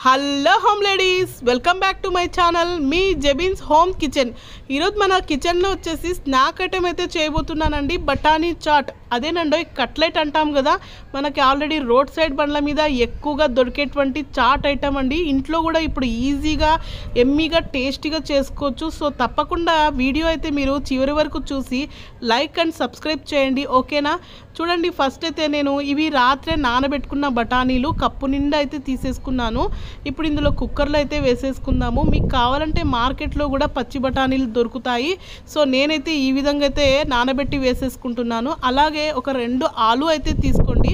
Hello home ladies, welcome back to my channel me Jebins home kitchen. ఈరోజు మన కిచెన్లో వచ్చేసి స్నాక్ ఐటమ్ అయితే చేయబోతున్నానండి. బఠానీ చాట్, అదేనండి కట్లెట్ అంటాం కదా, మనకి ఆల్రెడీ రోడ్ సైడ్ బండ్ల మీద ఎక్కువగా దొరికేటువంటి చాట్ ఐటమ్ అండి. ఇంట్లో కూడా ఇప్పుడు ఈజీగా ఎమ్మీగా టేస్టీగా చేసుకోవచ్చు. సో తప్పకుండా వీడియో అయితే మీరు చివరి వరకు చూసి లైక్ అండ్ సబ్స్క్రైబ్ చేయండి, ఓకేనా? చూడండి, ఫస్ట్ అయితే నేను ఇవి రాత్రే నానబెట్టుకున్న బఠానీలు కప్పు నిండా అయితే తీసేసుకున్నాను. ఇప్పుడు ఇందులో కుక్కర్లో అయితే వేసేసుకుందాము. మీకు కావాలంటే మార్కెట్లో కూడా పచ్చి బఠానీలు దొరుకుతాయి. సో నేనైతే ఈ విధంగా అయితే నానబెట్టి వేసేసుకుంటున్నాను. అలాగే ఒక 2 ఆలు అయితే తీసుకోండి.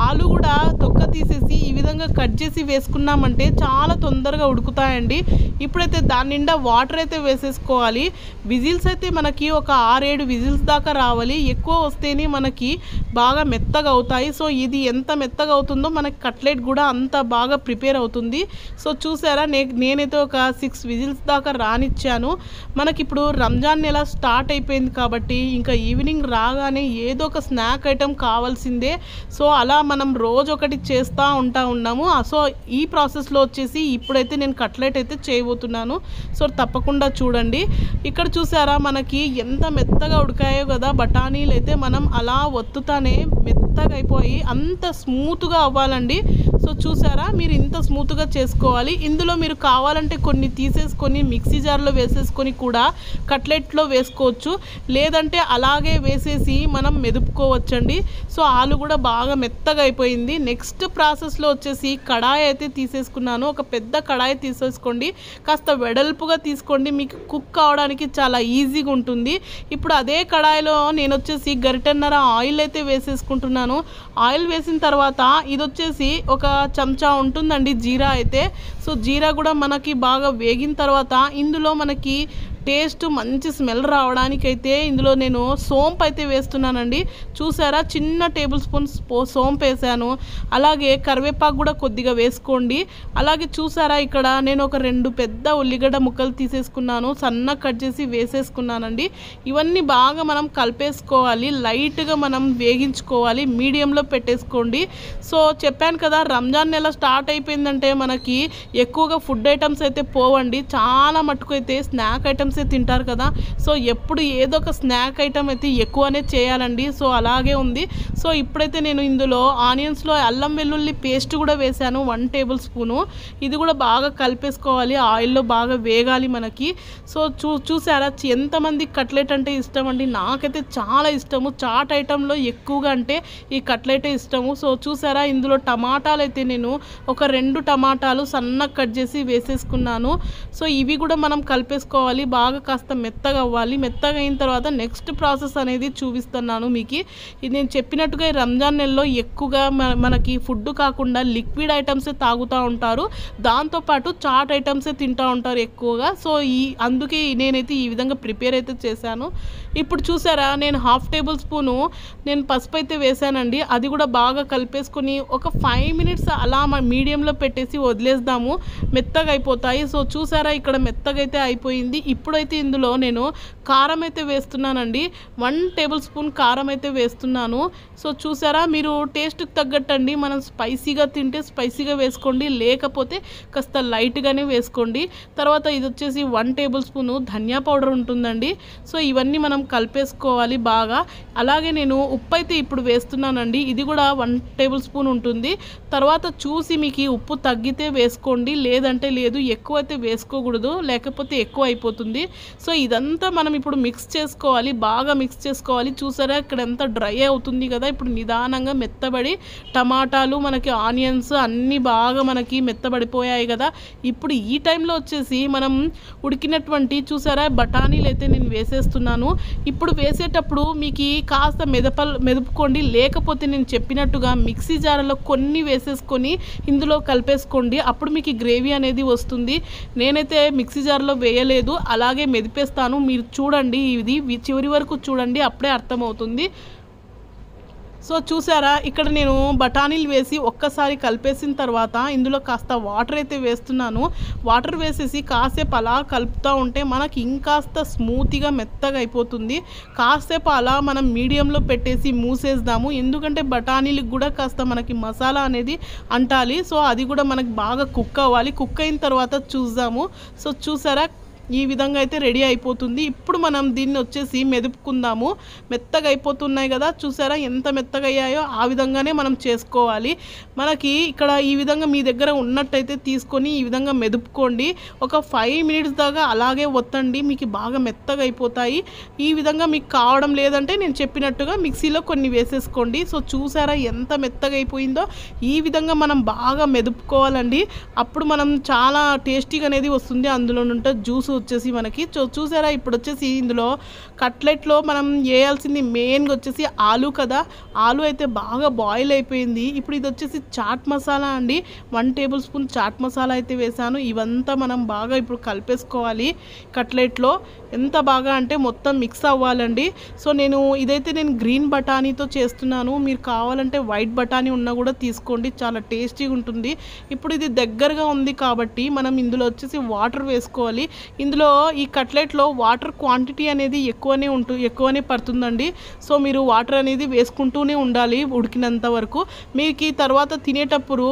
ఆలు కూడా తొక్క తీసేసి ఈ విధంగా కట్ చేసి వేసుకున్నామంటే చాలా తొందరగా ఉడుకుతాయండి. ఇప్పుడైతే దాని నిండా వాటర్ అయితే వేసేసుకోవాలి. విజిల్స్ అయితే మనకి ఒక 6-7 విజిల్స్ దాకా రావాలి. ఎక్కువ వస్తేనే మనకి బాగా మెత్తగా అవుతాయి. సో ఇది ఎంత మెత్తగా అవుతుందో మనకి కట్లెట్ కూడా అంత బాగా ప్రిపేర్ అవుతుంది. సో చూసారా, నేనైతే ఒక 6 విజిల్స్ దాకా రానిచ్చాను. మనకి ఇప్పుడు రంజాన్ నెల స్టార్ట్ అయిపోయింది కాబట్టి ఇంకా ఈవినింగ్ రాగానే ఏదో ఒక స్నాక్ ఐటెం కావాల్సిందే. సో అలా మనం రోజు ఒకటి చేస్తూ ఉన్నాము. సో ఈ ప్రాసెస్లో వచ్చేసి ఇప్పుడైతే నేను కట్లెట్ అయితే చేయబోతున్నాను. సో తప్పకుండా చూడండి. ఇక్కడ చూసారా, మనకి ఎంత మెత్తగా ఉడికాయో కదా బఠానీలు అయితే. మనం అలా ఒత్తుతానే మెత్తగా అయిపోయి అంత స్మూత్గా అవ్వాలండి. సో చూసారా, మీరు ఇంత స్మూత్గా చేసుకోవాలి. ఇందులో మీరు కావాలంటే కొన్ని తీసేసుకొని మిక్సీ జార్లో వేసేసుకొని కూడా కట్లెట్లో వేసుకోవచ్చు, లేదంటే అలాగే వేసేసి మనం మెదుపుకోవచ్చండి. సో ఆలు కూడా బాగా మెత్తగా అయిపోయింది. నెక్స్ట్ ప్రాసెస్లో వచ్చేసి కడాయి అయితే తీసేసుకున్నాను. ఒక పెద్ద కడాయి తీసేసుకోండి, కాస్త వెడల్పుగా తీసుకోండి, మీకు కుక్ కావడానికి చాలా ఈజీగా ఉంటుంది. ఇప్పుడు అదే కడాయిలో నేను వచ్చేసి గరిటెన్నర ఆయిల్ అయితే వేసేసుకుంటున్నాను. ఆయిల్ వేసిన తర్వాత ఇది వచ్చేసి ఒక చెంచా ఉంటుందండి జీరా అయితే. సో జీరా కూడా మనకి బాగా వేగిన తర్వాత ఇందులో మనకి టేస్ట్ మంచి స్మెల్ రావడానికైతే ఇందులో నేను సోంపు అయితే వేస్తున్నానండి. చూసారా, చిన్న టేబుల్ స్పూన్ సోంపు వేసాను. అలాగే కరివేపాకు కూడా కొద్దిగా వేసుకోండి. అలాగే చూసారా, ఇక్కడ నేను ఒక 2 పెద్ద ఉల్లిగడ్డ ముక్కలు తీసేసుకున్నాను, సన్నగా కట్ చేసి వేసేసుకున్నానండి. ఇవన్నీ బాగా మనం కలిపేసుకోవాలి, లైట్గా మనం వేగించుకోవాలి, మీడియంలో పెట్టేసుకోండి. సో చెప్పాను కదా, రంజాన్ నెల స్టార్ట్ అయిపోయిందంటే మనకి ఎక్కువగా ఫుడ్ ఐటమ్స్ అయితే పోవండి. చాలా మటుకు అయితే స్నాక్ ఐటమ్స్ తింటారు కదా. సో ఎప్పుడు ఏదో ఒక స్నాక్ ఐటమ్ అయితే ఎక్కువనే చేయాలండి. సో అలాగే ఉంది. సో ఇప్పుడైతే నేను ఇందులో ఆనియన్స్లో అల్లం వెల్లుల్లి పేస్ట్ కూడా వేసాను, 1 టేబుల్ స్పూను. ఇది కూడా బాగా కలిపేసుకోవాలి, ఆయిల్లో బాగా వేగాలి మనకి. సో చూసారా, ఎంతమంది కట్లెట్ అంటే ఇష్టం అండి. నాకైతే చాలా ఇష్టము. చాట్ ఐటెంలో ఎక్కువగా అంటే ఈ కట్లెటే ఇష్టము. సో చూసారా, ఇందులో టమాటాలు అయితే నేను ఒక 2 టమాటాలు సన్నగా కట్ చేసి వేసేసుకున్నాను. సో ఇవి కూడా మనం కలిపేసుకోవాలి, బాగా కాస్త మెత్తగా అవ్వాలి. మెత్తగా అయిన తర్వాత నెక్స్ట్ ప్రాసెస్ అనేది చూపిస్తున్నాను మీకు. ఇది నేను చెప్పినట్టుగా ఈ రంజాన్ నెలలో ఎక్కువగా మనకి ఫుడ్ కాకుండా లిక్విడ్ ఐటమ్సే తాగుతూ ఉంటారు, దాంతోపాటు చాట్ ఐటమ్సే తింటూ ఉంటారు ఎక్కువగా. సో అందుకే నేనైతే ఈ విధంగా ప్రిపేర్ అయితే చేశాను. ఇప్పుడు చూసారా, నేను 1/2 టేబుల్ స్పూను నేను పసుపు అయితే వేసానండి. అది కూడా బాగా కలిపేసుకొని ఒక 5 మినిట్స్ అలా మీడియంలో పెట్టేసి వదిలేద్దాము, మెత్తగా అయిపోతాయి. సో చూసారా, ఇక్కడ మెత్తగా అయితే అయిపోయింది. ఇప్పుడైతే ఇందులో నేను కారం అయితే వేస్తున్నానండి. 1 టేబుల్ స్పూన్ కారం అయితే వేస్తున్నాను. సో చూసారా, మీరు టేస్ట్కి తగ్గట్టండి. మనం స్పైసీగా తింటే స్పైసీగా వేసుకోండి, లేకపోతే కాస్త లైట్గానే వేసుకోండి. తర్వాత ఇది వచ్చేసి 1 టేబుల్ స్పూను ధనియా పౌడర్ ఉంటుందండి. సో ఇవన్నీ మనం కలిపేసుకోవాలి బాగా. అలాగే నేను ఉప్పు అయితే ఇప్పుడు వేస్తున్నానండి. ఇది కూడా 1 టేబుల్ స్పూన్ ఉంటుంది. తర్వాత చూసి మీకు ఉప్పు తగ్గితే వేసుకోండి, లేదంటే లేదు. ఎక్కువ అయితే వేసుకోకూడదు, లేకపోతే ఎక్కువ అయిపోతుంది. సో ఇదంతా మనం ఇప్పుడు మిక్స్ చేసుకోవాలి, బాగా మిక్స్ చేసుకోవాలి. చూసారా, ఇక్కడ ఎంత డ్రై అవుతుంది కదా. ఇప్పుడు నిదానంగా మెత్తబడి టమాటాలు మనకి ఆనియన్స్ అన్నీ బాగా మనకి మెత్తబడిపోయాయి కదా. ఇప్పుడు ఈ టైంలో వచ్చేసి మనం ఉడికినటువంటి చూసారా బఠానీలు అయితే నేను వేసేస్తున్నాను. ఇప్పుడు వేసేటప్పుడు మీకు కాస్త మెదుపుకోండి, లేకపోతే నేను చెప్పినట్టుగా మిక్సీ జార్లో కొన్ని వేసేసుకొని ఇందులో కలిపేసుకోండి. అప్పుడు మీకు గ్రేవీ అనేది వస్తుంది. నేనైతే మిక్సీ జార్లో వేయలేదు, అలాగే మెదిపేస్తాను. మీరు చూడండి, ఇది చివరి వరకు చూడండి, అప్పుడే అర్థమవుతుంది. సో చూసారా, ఇక్కడ నేను బఠానీలు వేసి ఒక్కసారి కలిపేసిన తర్వాత ఇందులో కాస్త వాటర్ అయితే వేస్తున్నాను. వాటర్ వేసేసి కాసేపు అలా కలుపుతూ ఉంటే మనకి ఇంకాస్త స్మూత్గా మెత్తగా అయిపోతుంది. కాసేపు అలా మనం మీడియంలో పెట్టేసి మూసేద్దాము, ఎందుకంటే బఠానీలకు కూడా కాస్త మనకి మసాలా అనేది అంటాలి. సో అది కూడా మనకి బాగా కుక్ అవ్వాలి. కుక్ అయిన తర్వాత చూద్దాము. సో చూసారా, ఈ విధంగా అయితే రెడీ అయిపోతుంది. ఇప్పుడు మనం దీన్ని వచ్చేసి మెదుపుకుందాము. మెత్తగా అయిపోతున్నాయి కదా, చూసారా ఎంత మెత్తగా అయ్యాయో. ఆ విధంగానే మనం చేసుకోవాలి. మనకి ఇక్కడ ఈ విధంగా మీ దగ్గర ఉన్నట్టయితే తీసుకొని ఈ విధంగా మెదుపుకోండి. ఒక 5 మినిట్స్ దాకా అలాగే ఒత్తండి, మీకు బాగా మెత్తగా అయిపోతాయి. ఈ విధంగా మీకు కావడం లేదంటే నేను చెప్పినట్టుగా మిక్సీలో కొన్ని వేసేసుకోండి. సో చూసారా ఎంత మెత్తగా అయిపోయిందో. ఈ విధంగా మనం బాగా మెదుపుకోవాలండి. అప్పుడు మనం చాలా టేస్టీగా అనేది వస్తుంది. అందులో నుండి జ్యూస్ వచ్చేసి మనకి చూసారా. ఇప్పుడు వచ్చేసి ఇందులో కట్లెట్లో మనం వేయాల్సింది మెయిన్గా వచ్చేసి ఆలు కదా. ఆలు అయితే బాగా బాయిల్ అయిపోయింది. ఇప్పుడు ఇది వచ్చేసి చాట్ మసాలా అండి. 1 టేబుల్ స్పూన్ చాట్ మసాలా అయితే వేసాను. ఇవంతా మనం బాగా ఇప్పుడు కలిపేసుకోవాలి కట్లెట్లో. ఎంత బాగా అంటే మొత్తం మిక్స్ అవ్వాలండి. సో నేను గ్రీన్ బఠానీతో చేస్తున్నాను. మీరు కావాలంటే వైట్ బఠానీ ఉన్నా కూడా తీసుకోండి, చాలా టేస్టీగా ఉంటుంది. ఇప్పుడు ఇది దగ్గరగా ఉంది కాబట్టి మనం ఇందులో వచ్చేసి వాటర్ వేసుకోవాలి. ఇందులో ఈ కట్లెట్లో వాటర్ క్వాంటిటీ అనేది ఎక్కువనే పడుతుందండి. సో మీరు వాటర్ అనేది వేసుకుంటూనే ఉండాలి ఉడికినంత వరకు. మీకు ఈ తర్వాత తినేటప్పుడు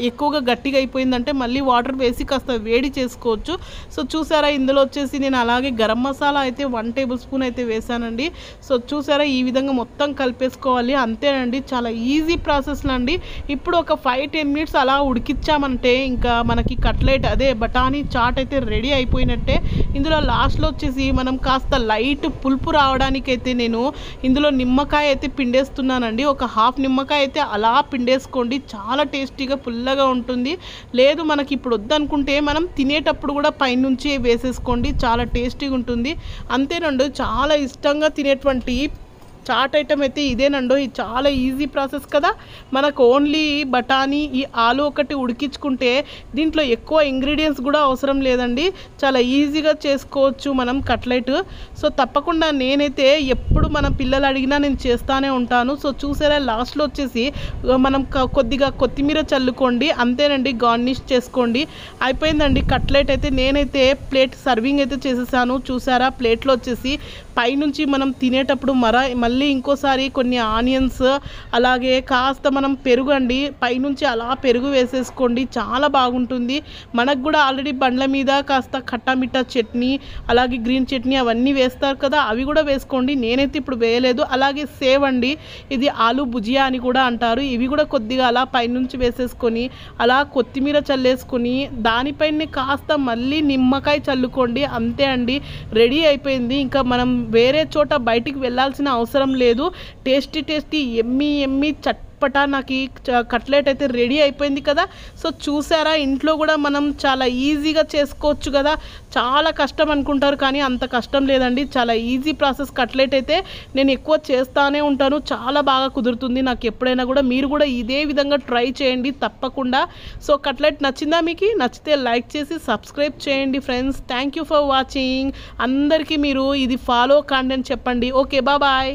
ఎక్కువగా గట్టిగా అయిపోయిందంటే మళ్ళీ వాటర్ వేసి కాస్త వేడి చేసుకోవచ్చు. సో చూసారా, ఇందులో వచ్చేసి నేను అలాగే గరం మసాలా అయితే 1 టేబుల్ స్పూన్ అయితే వేసానండి. సో చూసారా, ఈ విధంగా మొత్తం కలిపేసుకోవాలి. అంతేనండి, చాలా ఈజీ ప్రాసెస్ అండి. ఇప్పుడు ఒక 5-10 మినిట్స్ అలా ఉడికించామంటే ఇంకా మనకి కట్లెట్ అదే బఠానీ చాట్ అయితే రెడీ అయిపోయినట్టే. ఇందులో లాస్ట్లో వచ్చేసి మనం కాస్త లైట్ పులుపు రావడానికైతే నేను ఇందులో నిమ్మకాయ అయితే పిండేస్తున్నానండి. ఒక హాఫ్ నిమ్మకాయ అయితే అలా పిండేసుకోండి, చాలా టేస్టీగా పుల్లగా ఉంటుంది. లేదు మనకి ఇప్పుడు వద్దనుకుంటే మనం తినేటప్పుడు కూడా పైనుంచి వేసేసుకోండి, చాలా టేస్టీగా ఉంటుంది. అంతేనండి, చాలా ఇష్టంగా తినేటువంటి చాట్ ఐటమ్ అయితే ఇదేనండో. ఇది చాలా ఈజీ ప్రాసెస్ కదా. మనకు ఓన్లీ బఠానీ ఈ ఆలు ఒకటి ఉడికించుకుంటే దీంట్లో ఎక్కువ ఇంగ్రీడియంట్స్ కూడా అవసరం లేదండి. చాలా ఈజీగా చేసుకోవచ్చు మనం కట్లెట్. సో తప్పకుండా నేనైతే ఎప్పుడు మన పిల్లలు అడిగినా నేను చేస్తూనే ఉంటాను. సో చూసారా, లాస్ట్లో వచ్చేసి మనం కొద్దిగా కొత్తిమీర చల్లుకోండి. అంతేనండి, గార్నిష్ చేసుకోండి. అయిపోయిందండి కట్లెట్ అయితే. నేనైతే ప్లేట్ సర్వింగ్ అయితే చేసేసాను. చూసారా, ప్లేట్లో వచ్చేసి పైనుంచి మనం తినేటప్పుడు మళ్ళీ ఇంకోసారి కొన్ని ఆనియన్స్ అలాగే కాస్త మనం పెరుగు అండి పైనుంచి అలా పెరుగు వేసేసుకోండి, చాలా బాగుంటుంది. మనకు కూడా ఆల్రెడీ బండ్ల మీద కాస్త ఖట్టామిట్టా చట్నీ అలాగే గ్రీన్ చట్నీ అవన్నీ వేస్తారు కదా, అవి కూడా వేసుకోండి. నేనైతే ఇప్పుడు వేయలేదు. అలాగే సేవ్ అండి, ఇది ఆలు భుజియా అని కూడా అంటారు. ఇవి కూడా కొద్దిగా అలా పైనుంచి వేసేసుకొని అలా కొత్తిమీర చల్లేసుకొని దానిపైన కాస్త మళ్ళీ నిమ్మకాయ చల్లుకోండి. అంతే అండి, రెడీ అయిపోయింది. ఇంకా మనం వేరే చోట బయటికి వెళ్ళాల్సిన అవసరం లేదు. టేస్టీ ఎమ్మీ చట్పటా నాకు ఈ కట్లెట్ అయితే రెడీ అయిపోయింది కదా. సో చూసారా, ఇంట్లో కూడా మనం చాలా ఈజీగా చేసుకోవచ్చు కదా. చాలా కష్టం అనుకుంటారు కానీ అంత కష్టం లేదండి, చాలా ఈజీ ప్రాసెస్. కట్లెట్ అయితే నేను ఎక్కువ చేస్తూనే ఉంటాను, చాలా బాగా కుదురుతుంది నాకు ఎప్పుడైనా కూడా. మీరు కూడా ఇదే విధంగా ట్రై చేయండి తప్పకుండా. సో కట్లెట్ నచ్చిందా మీకు? నచ్చితే లైక్ చేసి సబ్స్క్రైబ్ చేయండి friends. Thank you for watching. అందరికీ మీరు ఇది ఫాలో కాండి అని చెప్పండి. Okay, bye.